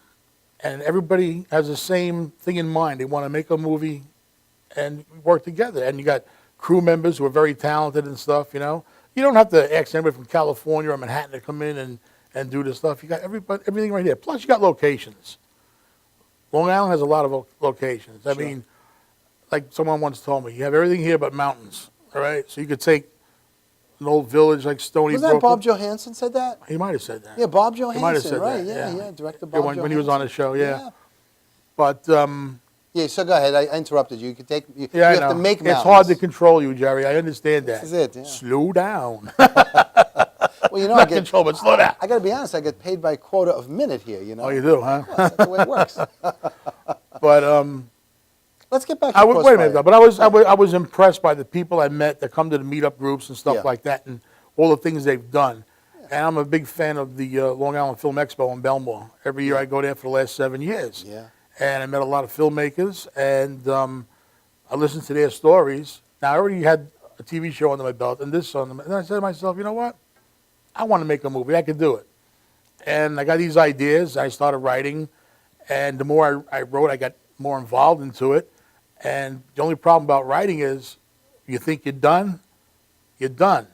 And everybody has the same thing in mind. They want to make a movie and work together. And you got crew members who are very talented and stuff, You don't have to ask anybody from California or Manhattan to come in and do this stuff. You got everything right here. Plus, you got locations. Long Island has a lot of locations. I mean, like someone once told me, you have everything here but mountains, all right? So you could take an old village like Stony Brook. Wasn't that Bob Johansson said that? He might have said that. Yeah, Bob He might have Johansson, said right? that, Yeah, director Bob Johansson. When he was on his show, yeah. But, yeah, so go ahead. I interrupted you. You could take. You yeah, I have know. to make mountains. It's hard to control you, Jerry. I understand that. This is it. Yeah. Slow down. Well, Not control, but slow down. I got to be honest. I get paid by quota of minute here. Oh, you do, huh? That's the way it works. But let's get back to wait a Crossfire. minute, though. But I was impressed by the people I met that come to the meetup groups and stuff like that, and all the things they've done. And I'm a big fan of the Long Island Film Expo in Belmore. Every year I go there for the last 7 years. Yeah. And I met a lot of filmmakers, and I listened to their stories. Now, I already had a TV show under my belt and this on them. And I said to myself, you know what? I want to make a movie. I could do it. And I got these ideas. I started writing. And the more I wrote, I got more involved into it. And the only problem about writing is you think you're done, you're done.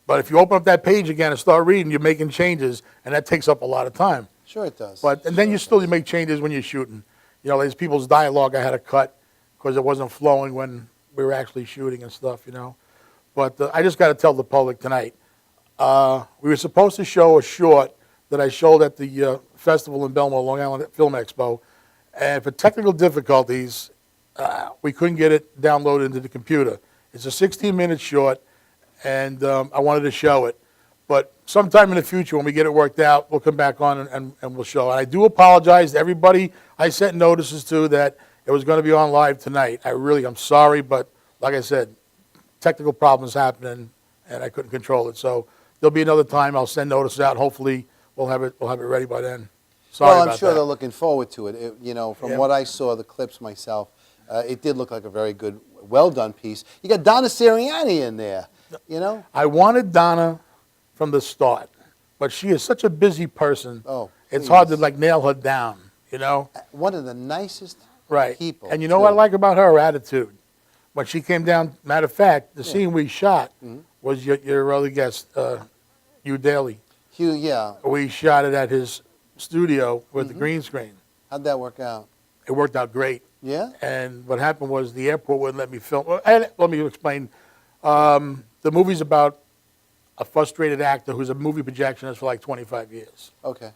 But if you open up that page again and start reading, you're making changes, and that takes up a lot of time. Sure it does. And then you make changes when you're shooting. You know, there's people's dialogue I had to cut because it wasn't flowing when we were actually shooting and stuff, you know. But I just got to tell the public tonight, we were supposed to show a short that I showed at the festival in Belmont, Long Island Film Expo, and for technical difficulties, we couldn't get it downloaded into the computer. It's a 16-minute short, and I wanted to show it. But sometime in the future, when we get it worked out, we'll come back on and we'll show it. I do apologize to everybody I sent notices to that it was going to be on live tonight. I'm sorry, but like I said, technical problems happened, and I couldn't control it. So there'll be another time I'll send notices out. Hopefully, we'll have it ready by then. Sorry well, about I'm sure that. they're looking forward to it. You know, from what I saw, the clips myself, it did look like a very good, well-done piece. You got Donna Sirianni in there, you know? I wanted Donna from the start, but she is such a busy person. Oh, it's hard to like nail her down, you know? One of the nicest people. And you know what I like about her attitude? When she came down, matter of fact, the scene we shot was your other guest, Hugh Daly. Hugh, yeah. We shot it at his studio with the green screen. How'd that work out? It worked out great. Yeah? And what happened was the airport wouldn't let me film. And let me explain. The movie's about a frustrated actor who's a movie projectionist for like 25 years. Okay.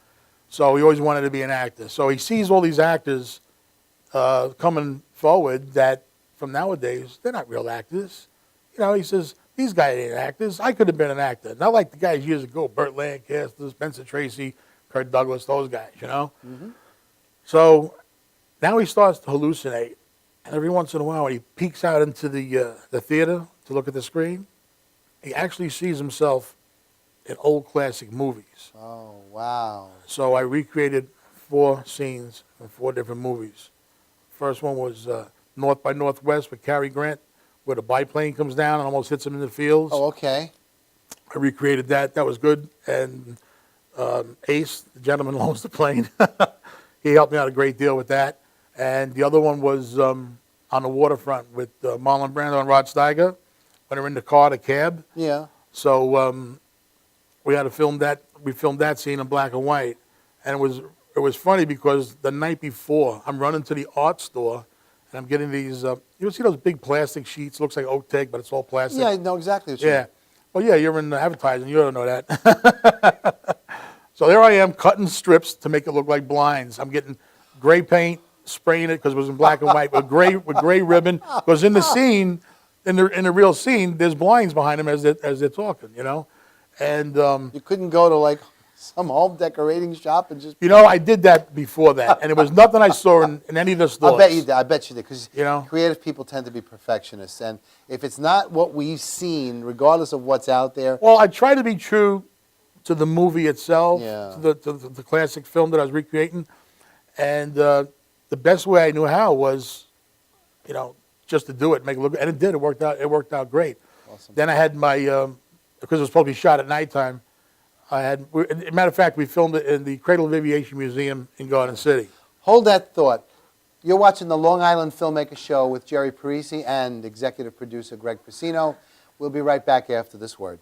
So he always wanted to be an actor. So he sees all these actors coming forward that from nowadays, they're not real actors. You know, he says, these guys ain't actors. I could have been an actor. Not like the guys years ago, Burt Lancaster, Spencer Tracy, Kirk Douglas, those guys, you know? So now he starts to hallucinate. And every once in a while, when he peeks out into the theater to look at the screen, he actually sees himself in old classic movies. Oh, wow. So I recreated 4 scenes from 4 different movies. First one was North by Northwest with Cary Grant, where the biplane comes down and almost hits him in the fields. Oh, okay. I recreated that. That was good. And Ace, the gentleman who owns the plane, he helped me out a great deal with that. And the other one was on the waterfront with Marlon Brando and Rod Steiger when they're in the car, the cab. Yeah. So we had to film that. We filmed that scene in black and white, and it was funny because the night before I'm running to the art store, and I'm getting these. You see those big plastic sheets? Looks like oak teak, but it's all plastic. Yeah, I know exactly what you mean. Yeah. Well, yeah, you're in advertising. You don't know that. So there I am cutting strips to make it look like blinds. I'm getting gray paint, spraying it because it was in black and white with gray ribbon. Because in the scene, in the real scene, there's blinds behind them as they're talking, you know. And you couldn't go to like some home decorating shop and just. You know, I did that before that, and it was nothing I saw in any of the stores. I bet you did. I bet you did, because you know, creative people tend to be perfectionists, and if it's not what we've seen, regardless of what's out there. Well, I try to be true to the movie itself, Yeah. to the classic film that I was recreating, and the best way I knew how was, you know, just to do it, make it look, and it did. It worked out. It worked out great. Awesome. Then I had my because it was supposed to be shot at nighttime. Matter of fact, we filmed it in the Cradle of Aviation Museum in Garden City. Hold that thought. You're watching the Long Island Filmmaker Show with Gerry Parisi and executive producer Greg Pacino. We'll be right back after this word.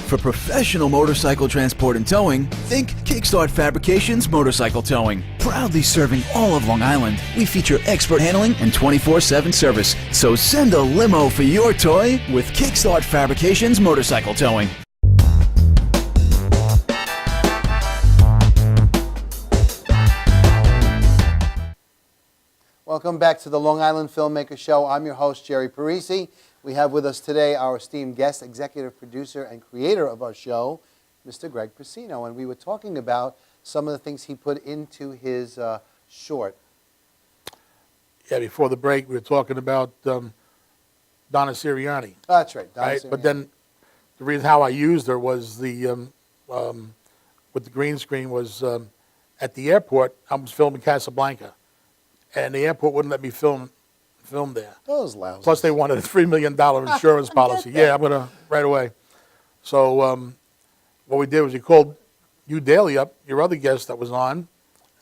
For professional motorcycle transport and towing, think Kickstart Fabrications Motorcycle Towing. Proudly serving all of Long Island, we feature expert handling and 24/7 service. So send a limo for your toy with Kickstart Fabrications Motorcycle Towing. Welcome back to the Long Island Filmmaker Show. I'm your host, Gerry Parisi. We have with us today our esteemed guest, executive producer and creator of our show, Mr. Greg Persino. And we were talking about some of the things he put into his short. Yeah, before the break, we were talking about Donna Sirianni. That's right. Donna Right? Sirianni. But then the reason how I used her was with the green screen was at the airport, I was filming Casablanca. And the airport wouldn't let me film there. Those louses. Plus, they wanted a $3 million insurance policy. Yeah, I'm going to, right away. So what we did was we called Hugh Daly up, your other guest that was on,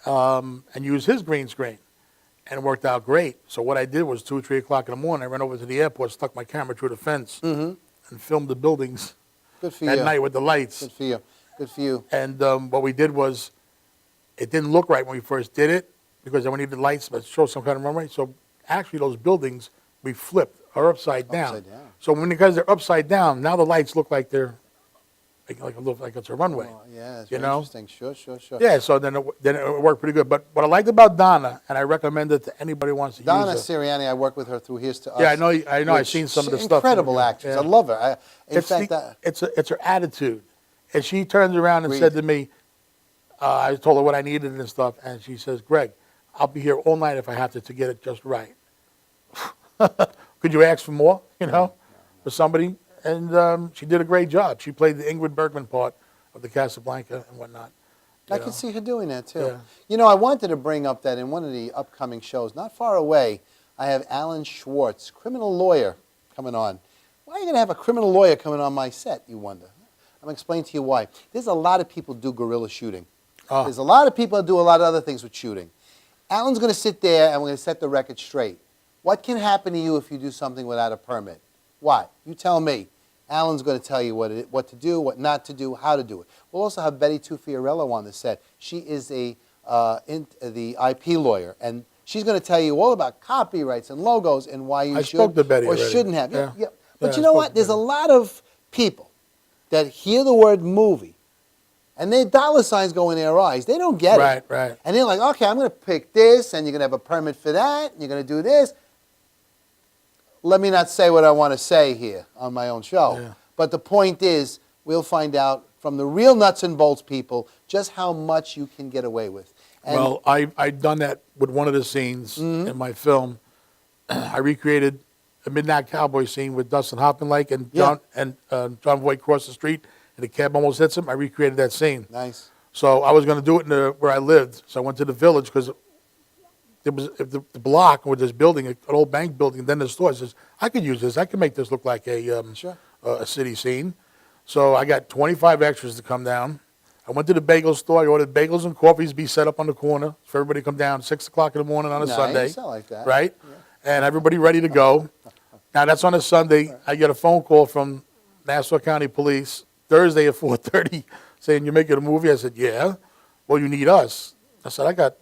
and used his green screen. And it worked out great. So what I did was 2 or 3 o'clock in the morning, I ran over to the airport, stuck my camera through the fence, and filmed the buildings Good for at you. night with the lights. Good for you. Good for you. And what we did was, it didn't look right when we first did it, because then we needed lights to show some kind of runway. So actually those buildings, we flipped, are upside down. Upside down. So because they're upside down, now the lights look like they're, like it's a runway. Oh, yeah, it's you very know? interesting. Sure. Yeah, so then it worked pretty good. But what I liked about Donna, and I recommend it to anybody who wants to Donna use her. I've worked with her through Here's to Us. Yeah, I know. I've which seen some of the she's stuff. Incredible actress. Yeah. I love her. It's her attitude. And she turns around and said to me, I told her what I needed and stuff, and she says, Greg, I'll be here all night if I have to get it just right. Could you ask for more, for somebody? And she did a great job. She played the Ingrid Bergman part of the Casablanca and whatnot. I can see her doing that, too. Yeah. I wanted to bring up that in one of the upcoming shows, not far away, I have Alan Schwartz, criminal lawyer, coming on. Why are you going to have a criminal lawyer coming on my set, you wonder? I'm going to explain to you why. There's a lot of people who do guerrilla shooting. There's a lot of people that do a lot of other things with shooting. Alan's going to sit there and we're going to set the record straight. What can happen to you if you do something without a permit? What? You tell me. Alan's going to tell you what to do, what not to do, how to do it. We'll also have Betty Tufiorello on the set. She is the IP lawyer, and she's going to tell you all about copyrights and logos and why you spoke to Betty or already. shouldn't have. Yeah. But Yeah, you know I spoke what? to There's a Betty. lot of people that hear the word movie, and their dollar signs go in their eyes. They don't get it. Right. And they're like, okay, I'm going to pick this, and you're going to have a permit for that, and you're going to do this. Let me not say what I want to say here on my own show. Yeah. But the point is, we'll find out from the real nuts and bolts people just how much you can get away with. And Well, I've done that with one of the scenes in my film. I recreated a Midnight Cowboy scene with Dustin Hoffman and John Voight cross the street, and the cab almost hits him. I recreated that scene. nice. So I was going to do it where I lived. So I went to the village because there was the block with this building, an old bank building, and then the store. I says, I could use this. I could make this look like a city scene. So I got 25 extras to come down. I went to the bagel store. I ordered bagels and coffees be set up on the corner for everybody to come down 6 o'clock in the morning on a Sunday. I like that. Right? Yeah. And everybody ready to go. Now, that's on a Sunday. I get a phone call from Nassau County Police Thursday at 4:30 saying, you're making a movie? I said, yeah. Well, you need us. I said, I got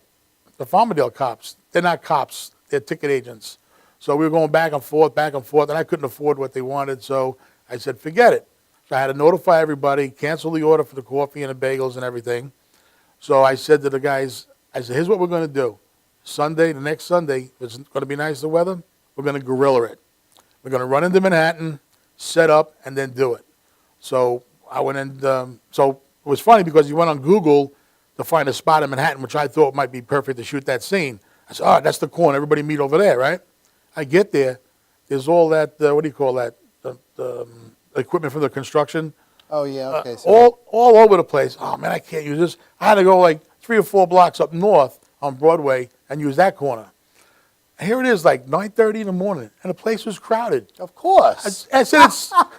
the Farmerdale cops. They're not cops. They're ticket agents. So we were going back and forth, and I couldn't afford what they wanted. So I said, forget it. So I had to notify everybody, cancel the order for the coffee and the bagels and everything. So I said to the guys, here's what we're going to do. The next Sunday, it's going to be nice the weather, we're going to guerrilla it. We're going to run into Manhattan, set up, and then do it. So I went in, so it was funny because you went on Google to find a spot in Manhattan, which I thought might be perfect to shoot that scene. I said, that's the corner, everybody meet over there, right? I get there, there's all that, what do you call that, the equipment for the construction. Oh, yeah, okay. So All over the place. Oh, man, I can't use this. I had to go like 3 or 4 blocks up north on Broadway and use that corner. And here it is, like 9:30 in the morning, and the place was crowded. of course. I said,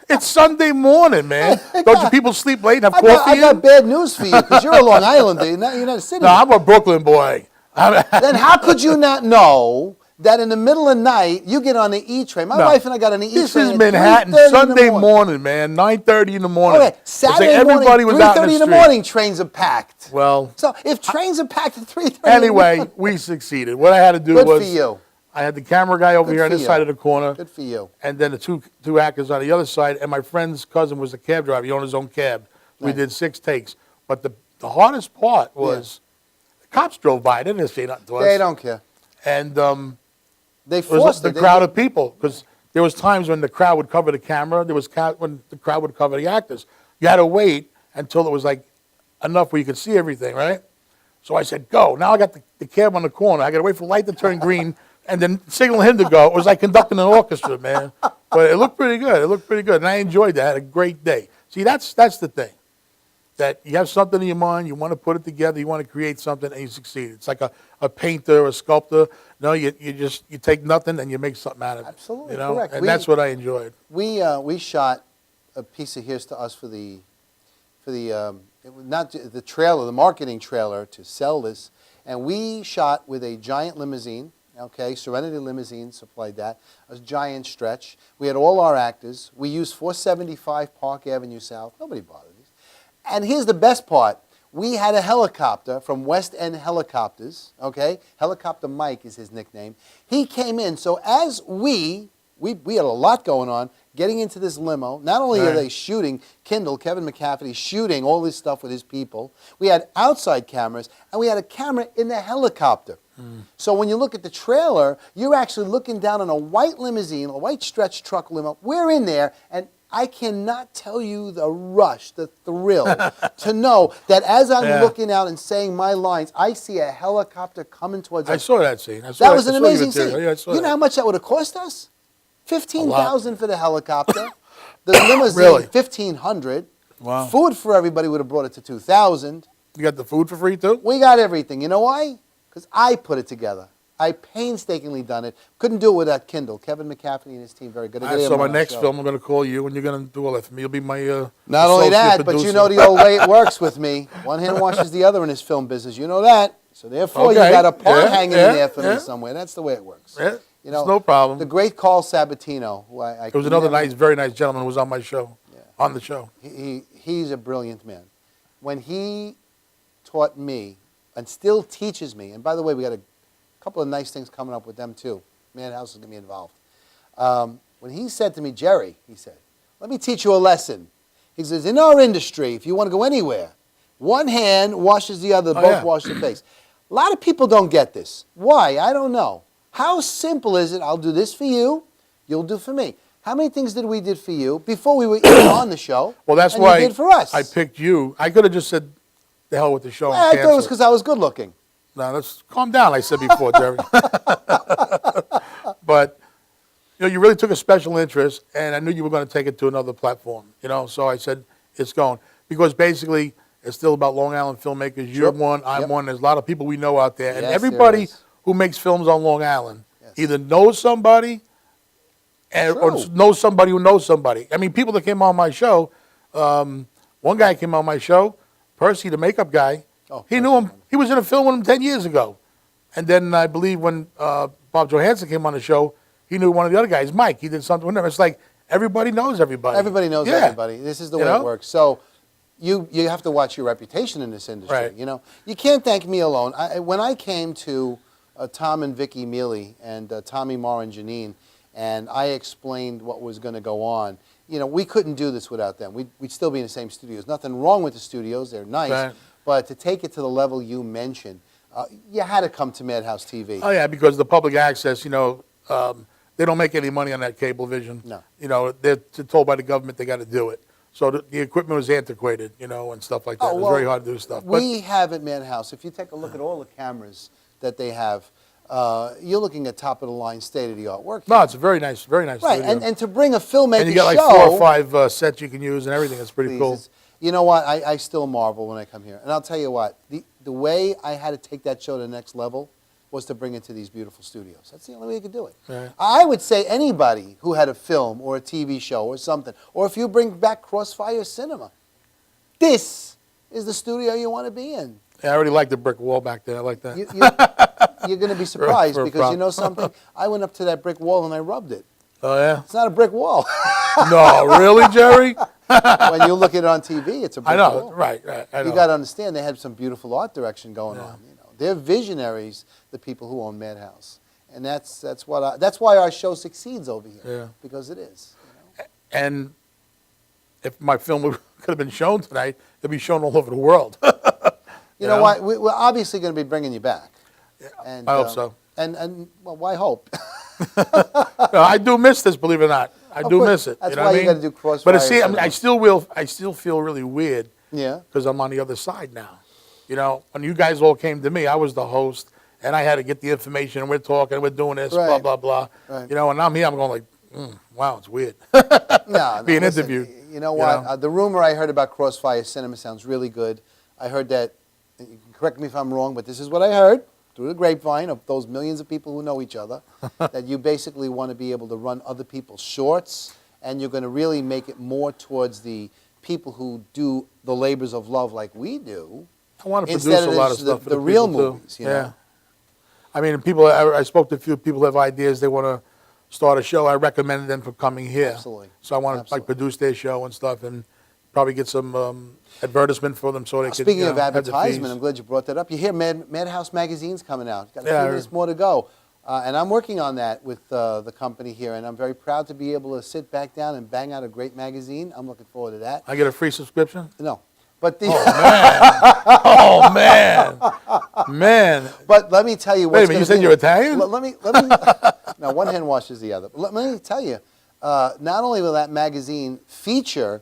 it's Sunday morning, man. Don't you people sleep late and have coffee? I got bad news for you because you're a Long Islander. You're not a city. No, I'm a Brooklyn boy. Then how could you not know that in the middle of the night, you get on the E train. My No. wife and I got on the E train. This is at Manhattan, 3:30 in the Sunday morning. morning, man, 9:30 in the morning. Okay, It's like Saturday everybody morning, was out 3:30 in the street. morning, trains are packed. Well, So if trains are packed at 3:30 anyway, we succeeded. What I had to do good was, for you. I had the camera guy over Good here on for this you. side of the corner, Good for you. and then the two actors on the other side, and my friend's cousin was a cab driver. He owned his own cab. We Nice. did 6 takes. But the hardest part was, the cops drove by. They didn't say nothing to us. They don't care. And They it was forced the it. crowd of people, because there was times when the crowd would cover the camera, there was when the crowd would cover the actors. You had to wait until it was like enough where you could see everything, right? So I said, go. Now I got the cab on the corner. I got to wait for the light to turn green and then signal him to go. It was like conducting an orchestra, man. But it looked pretty good. It looked pretty good. And I enjoyed that. I had a great day. See, that's the thing. That you have something in your mind, you want to put it together, you want to create something, and you succeed. It's like a painter, a sculptor. No, you take nothing and you make something out of it. Absolutely, you know? correct. And that's what I enjoyed. We shot a piece of Here's to Us for the it was not the trailer, the marketing trailer to sell this, and we shot with a giant limousine. Okay, Serenity Limousine supplied that. A giant stretch. We had all our actors. We used 475 Park Avenue South. Nobody bothered us. And here's the best part. We had a helicopter from West End Helicopters, okay? Helicopter Mike is his nickname. He came in, so as we had a lot going on, getting into this limo. Not only are they shooting, Kevin McCafferty, shooting all this stuff with his people. We had outside cameras, and we had a camera in the helicopter. So when you look at the trailer, you're actually looking down on a white limousine, a white stretch truck limo. We're in there, and I cannot tell you the rush, the thrill, to know that as I'm looking out and saying my lines, I see a helicopter coming towards us. I saw that scene. That was an amazing scene. Yeah, I saw you know that. how much that would have cost us? $15,000 for the helicopter. The limousine, Really? $1,500. Wow. Food for everybody would have brought it to $2,000. You got the food for free, too? We got everything. You know why? Because I put it together. I painstakingly done it. Couldn't do it without Kindle. Kevin McCafferty and his team, very good. So my next film, I'm going to call you, and you're going to do all that for me. You'll be my Not only associate that, but producer. you know the old way it works with me. One hand washes the other in this film business. You know that. So therefore, you Okay. got a part hanging in Yeah, there for yeah. me somewhere. That's the way it works. Yeah, You know, it's no problem. The great Carl Sabatino, who I There was another never- very nice gentleman who was on my show, on the show. He's a brilliant man. When he taught me and still teaches me, and by the way, we got a couple of nice things coming up with them too. Madhouse is going to be involved. When he said to me, Jerry, he said, let me teach you a lesson. He says, in our industry, if you want to go anywhere, one hand washes the other, both wash the face. A lot of people don't get this. Why? I don't know. How simple is it? I'll do this for you, you'll do for me. How many things did we did for you before we were even on the show? Well, that's and why you did for us. I picked you. I could have just said, the hell with the show and I thought it cancel was because I was good looking. No, let's calm down, I said before, Jerry. But, you know, you really took a special interest, and I knew you were going to take it to another platform, you know, so I said, it's going. Because basically, it's still about Long Island filmmakers. You're one, I'm one. There's a lot of people we know out there. And Yes, everybody there is. who makes films on Long Island either knows somebody or knows somebody who knows somebody. I mean, people that came on my show, one guy came on my show, Percy, the makeup guy, he knew him. He was in a film with him 10 years ago. And then I believe when Bob Johansson came on the show, he knew one of the other guys, Mike. He did something with him. It's like everybody knows everybody. Everybody knows everybody. This is the way it works. So you have to watch your reputation in this industry. Right. You know, you can't thank me alone. When I came to Tom and Vicky Mealy and Tommy Marr and Janine, and I explained what was going to go on, you know, we couldn't do this without them. We'd still be in the same studios. Nothing wrong with the studios. They're nice. Right. But to take it to the level you mentioned, you had to come to Madhouse TV. Oh, yeah, because the public access, you know, they don't make any money on that cable vision. No. You know, they're told by the government they got to do it. So the equipment was antiquated, you know, and stuff like that. It was very hard to do stuff. We have at Madhouse, if you take a look at all the cameras that they have, you're looking at top-of-the-line, state-of-the-art work. No, it's a very nice Right, studio. and to bring a filmmaker And you got like show, 4 or 5 sets you can use and everything. It's pretty please, cool. you know what? I still marvel when I come here. And I'll tell you what, the way I had to take that show to the next level was to bring it to these beautiful studios. That's the only way you could do it. Right. I would say anybody who had a film or a TV show or something, or if you bring back Crossfire Cinema, this is the studio you want to be in. Yeah, I already like the brick wall back there. I like that. you're going to be surprised For a because you prop. know something? I went up to that brick wall and I rubbed it. Oh, yeah? It's not a brick wall. No, really, Jerry? When you look at it on TV, it's a brick I know, wall. right. I know. You got to understand they had some beautiful art direction going on. You know, they're visionaries, the people who own Madhouse, and that's why our show succeeds over here. Yeah. Because it is. And if my film could have been shown tonight, it'd be shown all over the world. You know what? We're obviously going to be bringing you back. And, I hope so. And well, why hope? No, I do miss this, believe it or not. I do course. miss it. That's you know why what I you mean? gotta do Crossfire But see, Cinema. I still feel really weird. Yeah. Because I'm on the other side now. You know, when you guys all came to me, I was the host, and I had to get the information, and we're talking, we're doing this, blah, Right. blah, blah. Right. You know, and I'm here, I'm going like, wow, it's weird. No, Being listen, interviewed. You know what? know? The rumor I heard about Crossfire Cinema sounds really good. I heard that, you can correct me if I'm wrong, but this is what I heard through the grapevine of those millions of people who know each other, that you basically want to be able to run other people's shorts, and you're going to really make it more towards the people who do the labors of love like we do. I want to produce instead a of lot of the- stuff for the the real people, too. movies, you Yeah. know? I mean, people. I spoke to a few people who have ideas. They want to start a show. I recommended them for coming here. Absolutely. So I want to Absolutely. produce their show and stuff, and probably get some advertisement for them so they could. Speaking you know, of have the advertisement, fees. I'm glad you brought that up. You hear Madhouse Magazine's coming out. Got a Yeah, I few minutes more to go. And I'm working on that with the company here, and I'm very proud to be able to sit back down and bang out a great magazine. I'm looking forward to that. I get a free subscription. No. But the Oh man, man. but let me tell you what's Wait a minute, you gonna said be- you're Italian? Let me no, one hand washes the other. Let me tell you, not only will that magazine feature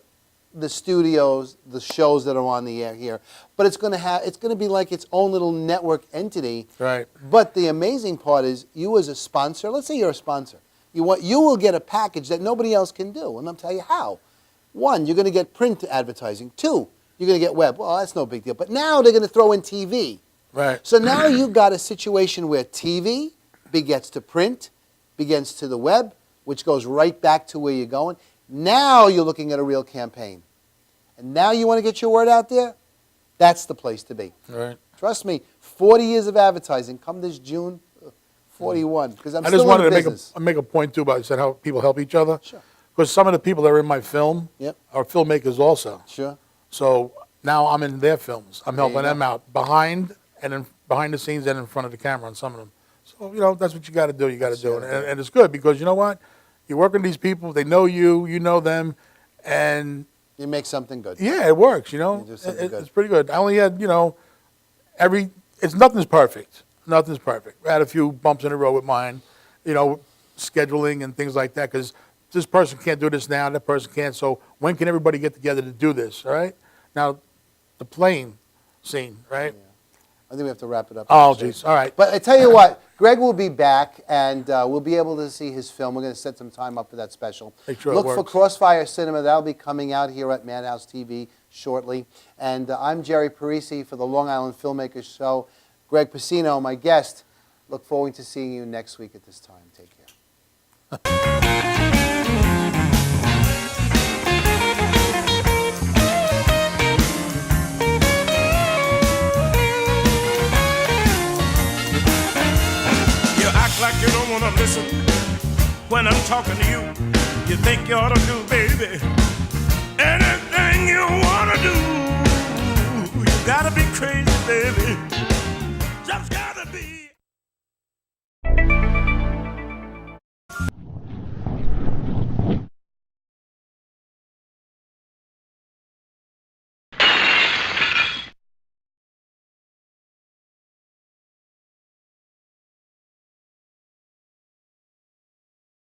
the studios, the shows that are on the air here, but it's going to be like its own little network entity. Right. But the amazing part is, you as a sponsor, let's say you're a sponsor, you will get a package that nobody else can do, and I'll tell you how. One, you're going to get print advertising. Two, you're going to get web. Well, that's no big deal. But now they're going to throw in TV. Right. So now you've got a situation where TV begets to print, begins to the web, which goes right back to where you're going. Now you're looking at a real campaign. And now you want to get your word out there? That's the place to be. Right. Trust me, 40 years of advertising. Come this June, 41. Because I'm I still just wanted in the to business. make a point too about you said how people help each other. Sure. Because some of the people that are in my film Yep. are filmmakers also. Sure. So now I'm in their films. I'm There you helping go. them out behind behind the scenes and in front of the camera on some of them. So you know that's what you got to do. You got to do it, and it's good because you know what, you work with these people. They know you. You know them, and You make something good. yeah, it works. You know, You do something good. it's pretty good. I only had nothing's perfect. Nothing's perfect. I had a few bumps in the road with mine, you know, scheduling and things like that because this person can't do this now, that person can't. So when can everybody get together to do this? All right. Now, the plane scene, right? I think we have to wrap it up. Oh, geez. All right. But I tell you what, Greg will be back, and we'll be able to see his film. We're going to set some time up for that special. Make sure it Look for works. Crossfire Cinema. That'll be coming out here at Madhouse TV shortly. And I'm Gerry Parisi for the Long Island Filmmakers Show. Greg Pacino, my guest. Look forward to seeing you next week at this time. Take care. You act like you don't wanna listen when I'm talking to you. You think you ought to do, baby, anything you wanna do. You gotta be crazy, baby. Just gotta be.